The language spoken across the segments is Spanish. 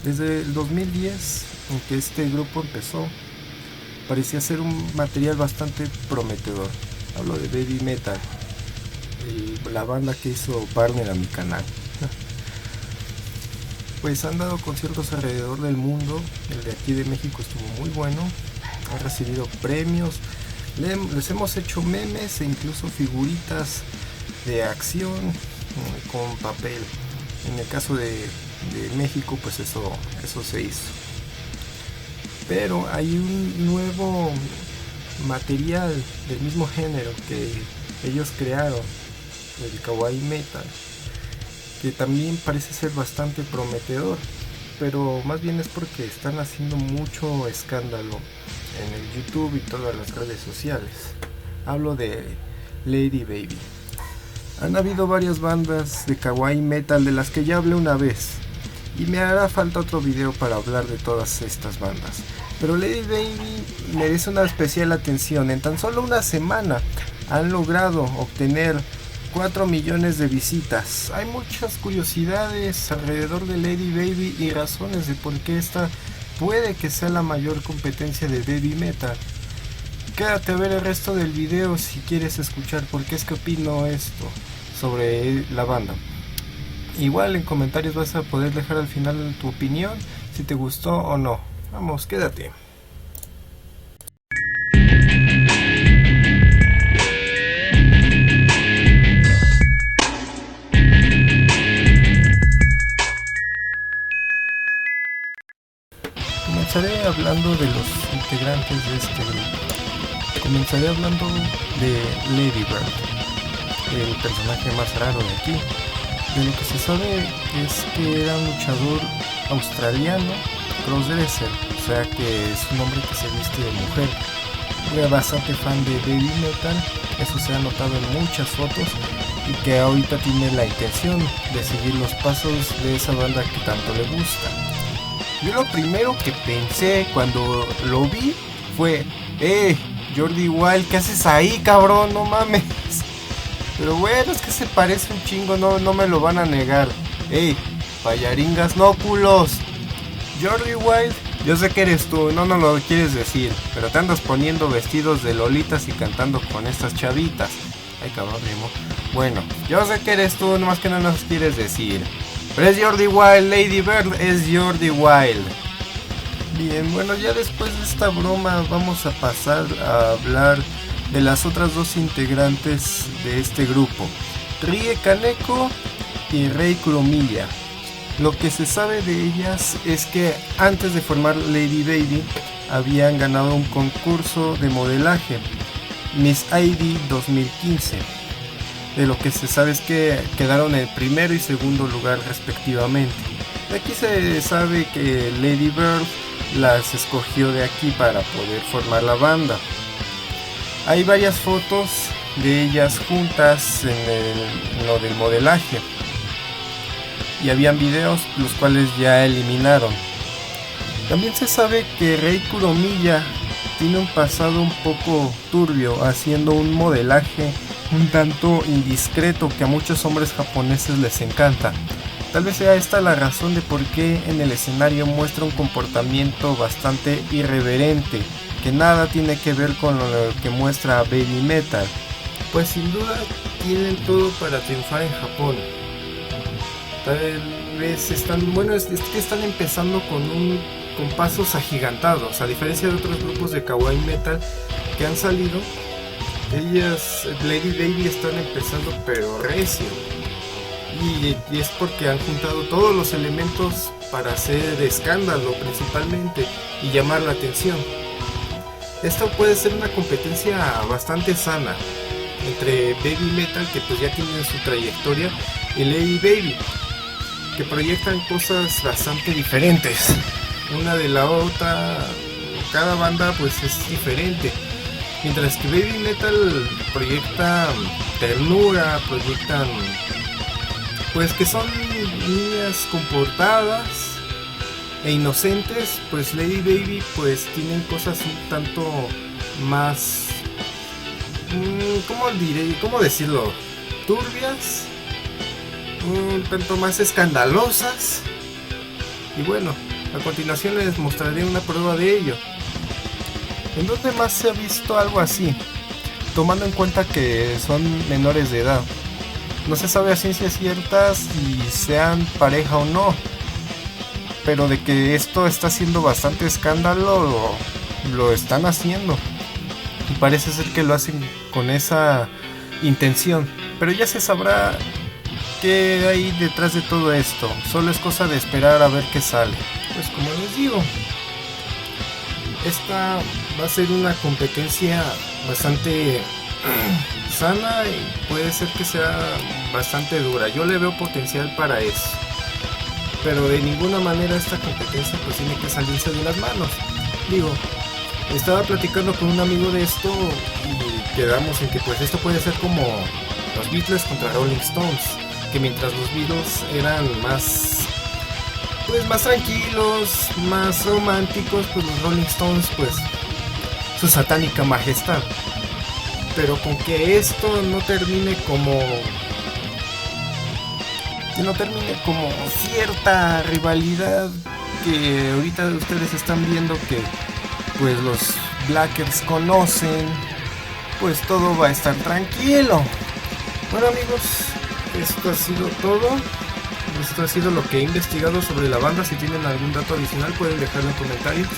Desde el 2010, en que este grupo empezó, parecía ser un material bastante prometedor. Hablo de Baby Metal, la banda que hizo partner a mi canal. Pues han dado conciertos alrededor del mundo. El de aquí de México estuvo muy bueno. Han recibido premios. Les hemos hecho memes e incluso figuritas de acción con papel. En el caso de México, pues eso se hizo. Pero hay un nuevo material del mismo género que ellos crearon, el kawaii metal, que también parece ser bastante prometedor, pero más bien es porque están haciendo mucho escándalo en el YouTube y todas las redes sociales. Hablo de Lady Baby. Han habido varias bandas de kawaii metal de las que ya hablé una vez, y me hará falta otro video para hablar de todas estas bandas. Pero Lady Baby merece una especial atención. En tan solo una semana han logrado obtener 4 millones de visitas. Hay muchas curiosidades alrededor de Lady Baby y razones de por qué esta puede que sea la mayor competencia de Baby Metal. Quédate a ver el resto del video si quieres escuchar por qué es que opino esto sobre la banda. Igual en comentarios vas a poder dejar al final tu opinión, si te gustó o no. Vamos, quédate. Comenzaré hablando de los integrantes de este grupo. Comenzaré hablando de Lady Bird, el personaje más raro de aquí. De lo que se sabe es que era un luchador australiano, crossdresser, o sea que es un hombre que se viste de mujer. Era bastante fan de Baby Metal, eso se ha notado en muchas fotos, y que ahorita tiene la intención de seguir los pasos de esa banda que tanto le gusta. Yo lo primero que pensé cuando lo vi fue, Jordi Wild, ¿qué haces ahí, cabrón? No mames. Pero bueno, es que se parece un chingo, no me lo van a negar. Payaringas, no culos. Jordi Wild, yo sé que eres tú, no lo quieres decir, pero te andas poniendo vestidos de lolitas y cantando con estas chavitas. Ay, cabrón, Rimo. Bueno, yo sé que eres tú, nomás que no nos quieres decir. Pero es Jordi Wild, Lady Bird es Jordi Wild. Bien, bueno, ya después de esta broma vamos a pasar a hablar de las otras dos integrantes de este grupo, Rie Kaneko y Rei Kuromiya. Lo que se sabe de ellas es que antes de formar Lady Baby habían ganado un concurso de modelaje, Miss ID 2015. De lo que se sabe es que quedaron en primero y segundo lugar respectivamente. De aquí se sabe que Lady Bird las escogió de aquí para poder formar la banda. Hay varias fotos de ellas juntas en lo del modelaje, y habían videos los cuales ya eliminaron. También se sabe que Rei Kuromiya tiene un pasado un poco turbio haciendo un modelaje un tanto indiscreto que a muchos hombres japoneses les encanta. Tal vez sea esta la razón de por qué en el escenario muestra un comportamiento bastante irreverente, que nada tiene que ver con lo que muestra Baby Metal. Pues sin duda tienen todo para triunfar en Japón. Tal vez es que están empezando con pasos agigantados, a diferencia de otros grupos de kawaii metal que han salido. Ellas, Lady Baby, están empezando pero recio, y es porque han juntado todos los elementos para hacer escándalo principalmente y llamar la atención. Esto puede ser una competencia bastante sana entre Baby Metal, que pues ya tienen su trayectoria, y Lady Baby, que proyectan cosas bastante diferentes una de la otra. Cada banda pues es diferente. Mientras que Baby Metal proyecta ternura, proyectan pues que son niñas comportadas e inocentes, pues Lady Baby pues tienen cosas un tanto más, ¿cómo decirlo? Turbias, un tanto más escandalosas. Y bueno, A continuación les mostraré una prueba de ello. ¿En dónde más se ha visto algo así? Tomando en cuenta que son menores de edad. No se sabe a ciencia cierta si sean pareja o no, pero de que esto está haciendo bastante escándalo, lo están haciendo. Y parece ser que lo hacen con esa intención. Pero ya se sabrá qué hay detrás de todo esto. Solo es cosa de esperar a ver qué sale. Pues como les digo, esta va a ser una competencia bastante sana y puede ser que sea bastante dura. Yo le veo potencial para eso, pero de ninguna manera esta competencia pues tiene que salirse de las manos. Digo, estaba platicando con un amigo de esto y quedamos en que pues esto puede ser como los Beatles contra Rolling Stones, que mientras los Beatles eran más tranquilos, más románticos, pues los Rolling Stones pues su satánica majestad. Pero con que esto no termine como cierta rivalidad que ahorita ustedes están viendo que pues los Blackers conocen, pues todo va a estar tranquilo. Bueno amigos, esto ha sido todo. Esto ha sido lo que he investigado sobre la banda. Si tienen algún dato adicional pueden dejarlo en comentarios.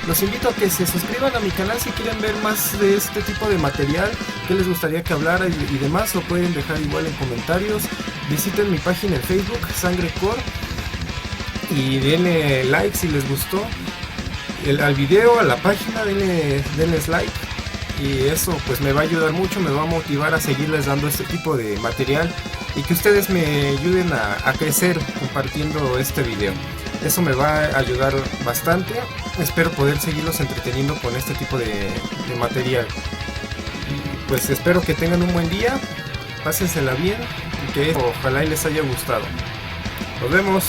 Los invito a que se suscriban a mi canal si quieren ver más de este tipo de material, qué les gustaría que hablara y demás, lo pueden dejar igual en comentarios. Visiten mi página en Facebook, Sangre Core, y denle like si les gustó al video, a la página, denle like, y eso pues me va a ayudar mucho, me va a motivar a seguirles dando este tipo de material y que ustedes me ayuden a crecer compartiendo este video. Eso me va a ayudar bastante. Espero poder seguirlos entreteniendo con este tipo de material. Y pues espero que tengan un buen día, pásensela bien y que ojalá y les haya gustado. Nos vemos.